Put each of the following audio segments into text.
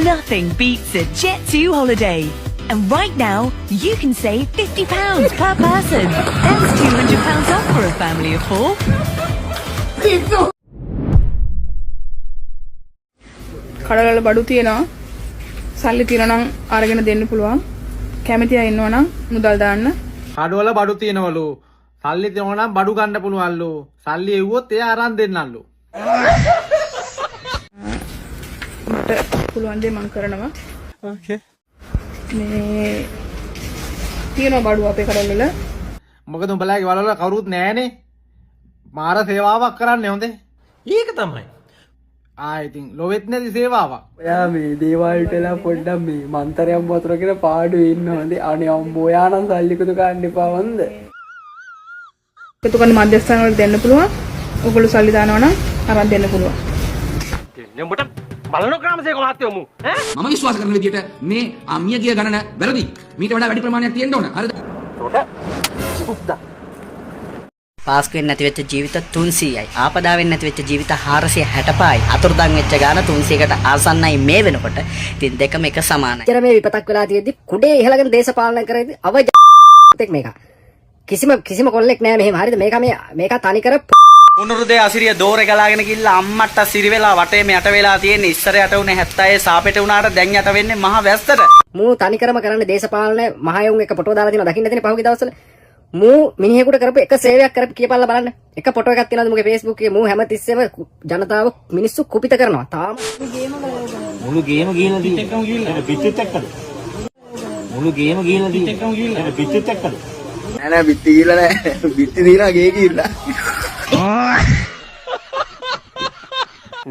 Nothing beats a Jet2 holiday. And right now, you can save £50 per person. That's £200 off for a family of 4. කඩවල බඩු තියෙනවා. සල්ලි තියෙනවා නම් අරගෙන දෙන්න පුළුවන්. කැමති අය ඉන්නවා නම් මුදල් දාන්න. කඩවල බඩු තියෙනවලු. සල්ලි තියෙනවා නම් බඩු ගන්න පුළුවන්ලු. සල්ලි එව්වොත් එයා අරන් දෙන්නල්ලු. මට පුළුවන් දේ මම කරනවා. ඕකේ. මේ තියෙනවා බඩු අපේ කඩවල. මොකද උඹලාගේ වලවල කවුරුත් නැහනේ. මාර සේවාවක් කරන්නේ හොඳේ. ඒක තමයි. ඉතින් ලොවෙත් නැති සේවාවක්. ඔයා මේ දේවාලටලා පොඩ්ඩක් මේ මන්තරයක් වතුරගෙන පාඩු ඉන්නවද? අනේ අම්බෝ ඔයා නම් සල්ලි කුතු ගන්න එපා වන්ද. ඒකතු කරන මධ්‍යස්ථාන වල දෙන්න පුළුවන්. ඔයගොල්ලෝ සල්ලි දානවා නම් අරන් දෙන්න පුළුවන්. නෙඹට බලන ක්‍රමසේක මහත්තයෝ මු ඈ මම විශ්වාස කරන විදිහට මේ අමියගේ ගණන වැරදි. මීට වඩා වැඩි ප්‍රමාණයක් තියෙන්න ඕන. හරිද? පාස් වෙන්නේ නැති වෙච්ච ජීවිත 300යි. ආපදා වෙන්නේ නැති වෙච්ච ජීවිත 465යි. අතුරුදන් වෙච්ච ගාන 300කට ආසන්නයි මේ වෙනකොට. ඉතින් දෙකම එක සමානයි. ඉතර මේ විපතක් වෙලා තියෙද්දි කුඩේ ඉහළගෙන දේශපාලනය කරේදී අවජ මේක. කිසිම කොල්ලෙක් නෑ මෙහෙම. හරිද? මේක තනි කර උනුරුදේ අසිරිය දෝරේ ගලාගෙන ගිහිල්ලා අම්මට්ට සිරි වෙලා වටේම යට වෙලා තියෙන ඉස්සර යට උනේ 70 සාපෙට උනාට දැන් යට වෙන්නේ මහ වැස්සට. මූ තනිකරම කරන්නේ දේශපාලනය මහයුන් එක ෆොටෝ දාලා තියෙනවා දකින්න තියෙන පහුගිය දවස්වල. මූ මිනිහෙකුට කරපු එක සේවයක් කරපු කියපල්ලා බලන්න. එක ෆොටෝ එකක් තියෙනවද මුගේ Facebook එකේ? මූ හැමතිස්සෙම ජනතාව මිනිස්සු කුපිත කරනවා. තාම මුළු ගේම ගිහිල්ලා තියෙන්නේ පිච්චෙත් එක්කද මුළු ගේම ගිහිල්ලා තියෙන්නේ පිච්චෙත් එක්කද නෑ බිත්ති ගිහලා නෑ. බිත්ති දිනා ගේ ගිහලා.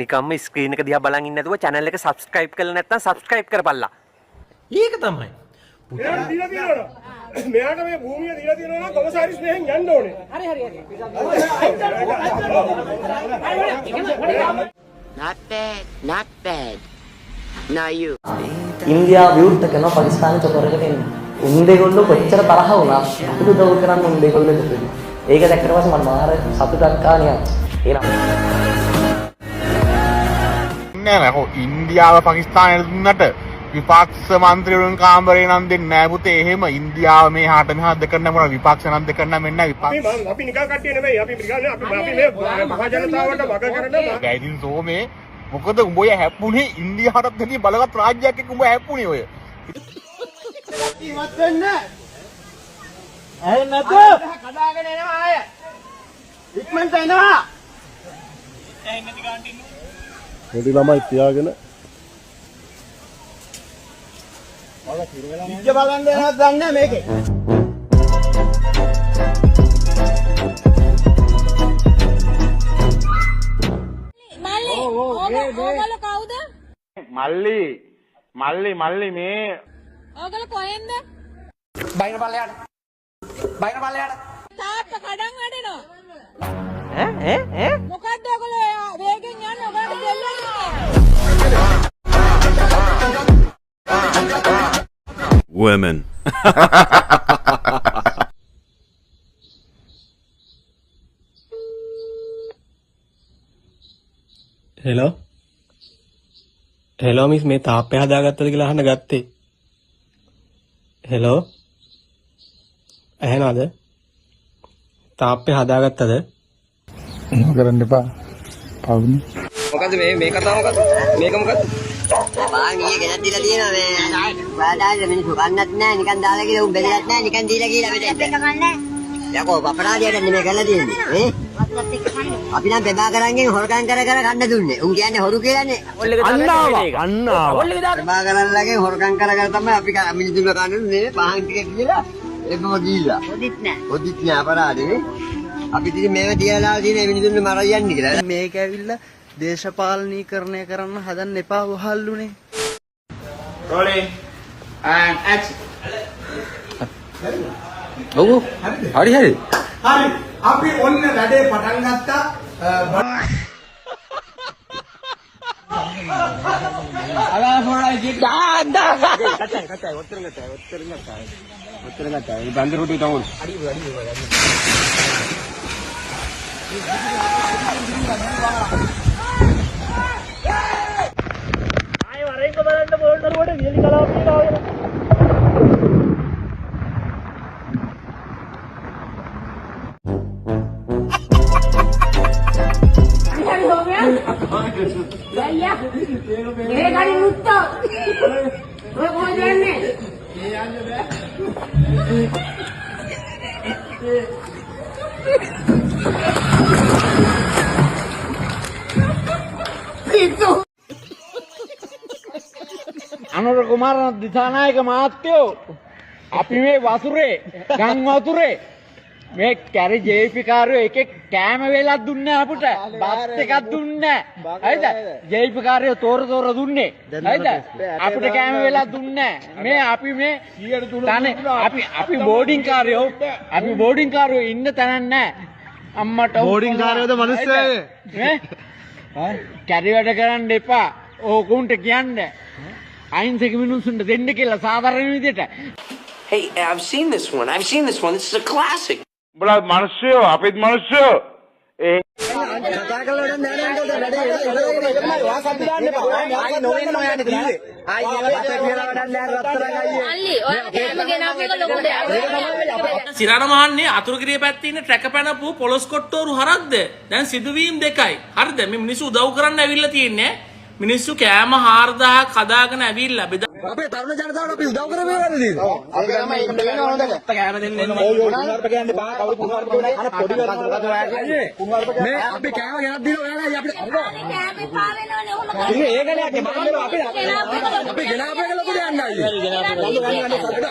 නිකම්ම ස්ක්‍රීන් එක දිහා බලන් ඉන්නේ නැතුව channel එක subscribe කරලා නැත්නම් subscribe කරපල්ලා. ඒක තමයි. මෙයාට දීලා තියෙනවා. මෙයාට මේ භූමිය දීලා තියෙනවා නම් කොමසාරිස් මෙහෙන් යන්න ඕනේ. හරි. not bad. Now you. ඉන්දියාව විරුද්ධ කරන පාකිස්තාන චොකරකට එන්නේ. උන්දේගොල්ලෝ කොච්චර තරහ වුණා. අපිට උදව් කරන්න උන්දේගොල්ලෝ දෙන්නේ. ඒක දැක්කට පස්සේ මම මාර සතුටක් ආනියා. එනවා. නෑ ඉන්දියාව පාකිස්තානයට දුන්නට විපක්ෂ මන්ත්‍රීවරුන් කාමරේ නම් දෙන්නේ නෑ පුතේ. එහෙම ඉන්දියාව මේ හාට මෙහාට දෙකන්න මොන විපක්ෂ නම් දෙකන්න මෙන්න විපක්ෂ. අපි නිකන් කට්ටිය නෙමෙයි. අපි මේ මහ ජනතාවට වග කරන ගයිදින් සෝමේ මොකද උඹ ඔය හැප්පුණේ ඉන්දියාවටත් දෙවි බලවත් රාජ්‍යයක් එක්ක උඹ හැප්පුණේ ඔය. ඉවත් වෙන්න. ඇයි නැත? කඩාගෙන එනවා අය. ඉක්මනට එනවා. ඇයි නැති ගාන්ට ඉන්නේ? පොඩි ළමයි තියාගෙන ඉච්ච බලන්න යනවත් දන්නේ මේකේ. මල්ලි ඕගොල්ලෝ කවුද? මල්ලි මේ ඕගොල්ලෝ කොහෙන්ද? බයින පල්ලයට. තාත්ත කඩන් වැඩෙනවා. ඈ මොකද්ද ඔයගොල්ලෝ වේගෙන් යන්නේ? ඔයාලට දෙල්ලන්නේ. women හෙලෝ මිස් මේ තාප්පය හදාගත්තද කියලා අහන්න ගත්තේ. හෙලෝ ඇහෙනවද? තාප්පය හදාගත්තද? එහෙම කරන්න එපා. පවුනේ. මොකද මේ කතාව මොකද? මේක මොකද? බාන් ඊයේ ගෙනත් දීලා තියෙනවා මේ වාදාල මිනිස්සු කන්නත් නැහැ නිකන් දාලා කියලා උන් බෙදලත් නැහැ නිකන් දීලා කියලා මෙතෙන්. ඒක කන්නේ. යකෝ අපරාධයට නෙමෙයි කරලා තියෙන්නේ. අපි නම් බෙදා කරන්නේ හොරකම් කර කන්න දුන්නේ. උන් කියන්නේ හොරු කියලානේ. අන්නාවා. බෙදා කරන්නලගේ හොරකම් කර තමයි අපි මිනිස්සුන්ව කන්නේ පහන් ටික කියලා ඒකම ගිහිල්ලා. හොදිත් නෑ අපරාධනේ. අපි ඉතින් මේව තියලා තියෙන මිනිස්සුන්ව මරයි යන්නේ කියලා. මේක ඇවිල්ලා දේශපාලනීකරණය කරන්න හදන්න එපා වහල්ලුනේ. rolling and action. ඔව් හරි. හරි. අපි ඔන්න වැඩේ පටන් ගත්තා. අලා පොරයි ජී දාන්දා. කචයි ඔතන ගත්තා. බන්දර රොටි තවුල්. අඩි. ඒ ගාඩි මුත්තෝ ඔය කොහෙද යන්නේ අනුර කුමාර දිසානායක මහත්තයෝ අපි මේ වතුරේ ගම් වතුරේ මේ කැරි ජේපී කාර්යෝ එකෙක් කෑම වේලක් දුන්නේ අපිට බත් එකක් දුන්නේ හරිද ජේපී කාර්යෝ තෝර දුන්නේ හරිද අපිට කෑම වේලක් දුන්නේ මේ අපි මේ තනේ අපි බෝඩින් කාර්යෝ ඉන්න තැනක් නැහැ අම්මට බෝඩින් කාර්යෝද මිනිස්සුයෝ ඈ කැරි වැඩ කරන්න එපා ඕකුන්ට කියන්නේ අයින්සක මිනිස්සුන්ට දෙන්න කියලා සාධාරණ විදියට Hey, I've seen this one. This is a classic. උඹලා මිනිස්සුයෝ අපිත් මිනිස්සුයෝ ඒ කතා කරලා වැඩක් නෑ නේද වැඩේ වාසත් දාන්න එපා ආයි නොවෙන්න ඔයානේ කිව්වේ ආයි ඒකට කියලා වැඩක් නෑ රත්තරන් අයියේ අල්ලි ඔය කෑම ගෙනාව එක ලොකු දෙයක් සිරාන මහන්නේ අතුරුගිරිය පැත්තේ ඉන්න ට්‍රැක පැනපු පොලොස් කොට්ටෝරු හරක්ද දැන් සිදුවීම් දෙකයි හරිද මේ මිනිස්සු උදව් කරන්න ඇවිල්ලා තියෙන්නේ මිනිස්සු කෑම 4000ක් හදාගෙන ඇවිල්ලා අපේ තරුණ ජනතාවට අපි උදව් කරේ නේද? අපි ගම ඉන්න වෙන හොඳද? කෑම දෙන්න එන්න ඕන. කුණාරප කියන්නේ බා කවුරු කුණාරප කියන්නේ අර පොඩි වරකට මේ අපි කෑම ගෙනත් දීලා ඔයාලා අපිට කෑමේ පා වෙනවනේ ඔහොම ඉන්නේ ඒකනේ බලන්න අපි ගෙනාපේක ලොකු දෙයක් නෑ.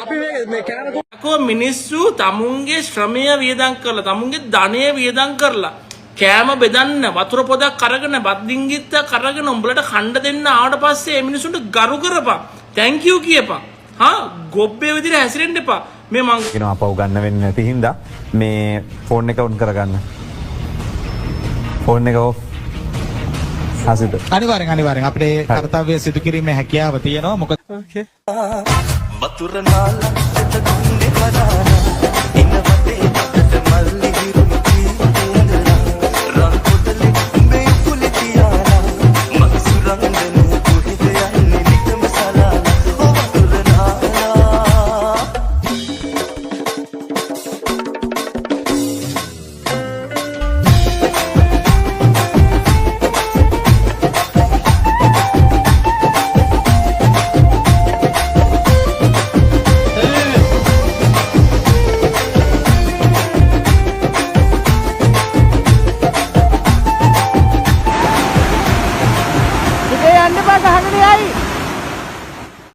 අපි මේ කෑම කො මිනිස්සු තමුන්ගේ ශ්‍රමය වියදම් කරලා තමුන්ගේ ධනය වියදම් කරලා කෑම බෙදන්න වතුර පොදක් අරගෙන බත් ඩිංගිත්තක් අරගෙන උඹලට කණ්ඩ දෙන්න ආවට පස්සේ මේ මිනිසුන්ට ගරු කරපන් thank you කියපන් හා ගොබ්බේ විදිහට හැසිරෙන්න එපා මේ මං කියනවා අපව ගන්න වෙන්නේ නැති හින්දා මේ ෆෝන් එක ඔන් කරගන්න ෆෝන් එක ඔෆ් හසිත අනිවාර්යෙන් අපේ කාර්යය සිදු කිරීමේ හැකියාව තියෙනවා මොකද ඕකේ වතුර නාලා එතකුන්නේ පදාන ඉන්න වටේ අතට මල්ලි හිරුණු කීඳලා රන් පොතලේ උඹේ කුලේ තියාලා මගේ සුරංගන කොහෙද යන්නේ නිකම සලාලා වතුර නාලා යන්න බා ගහන්නේ අයි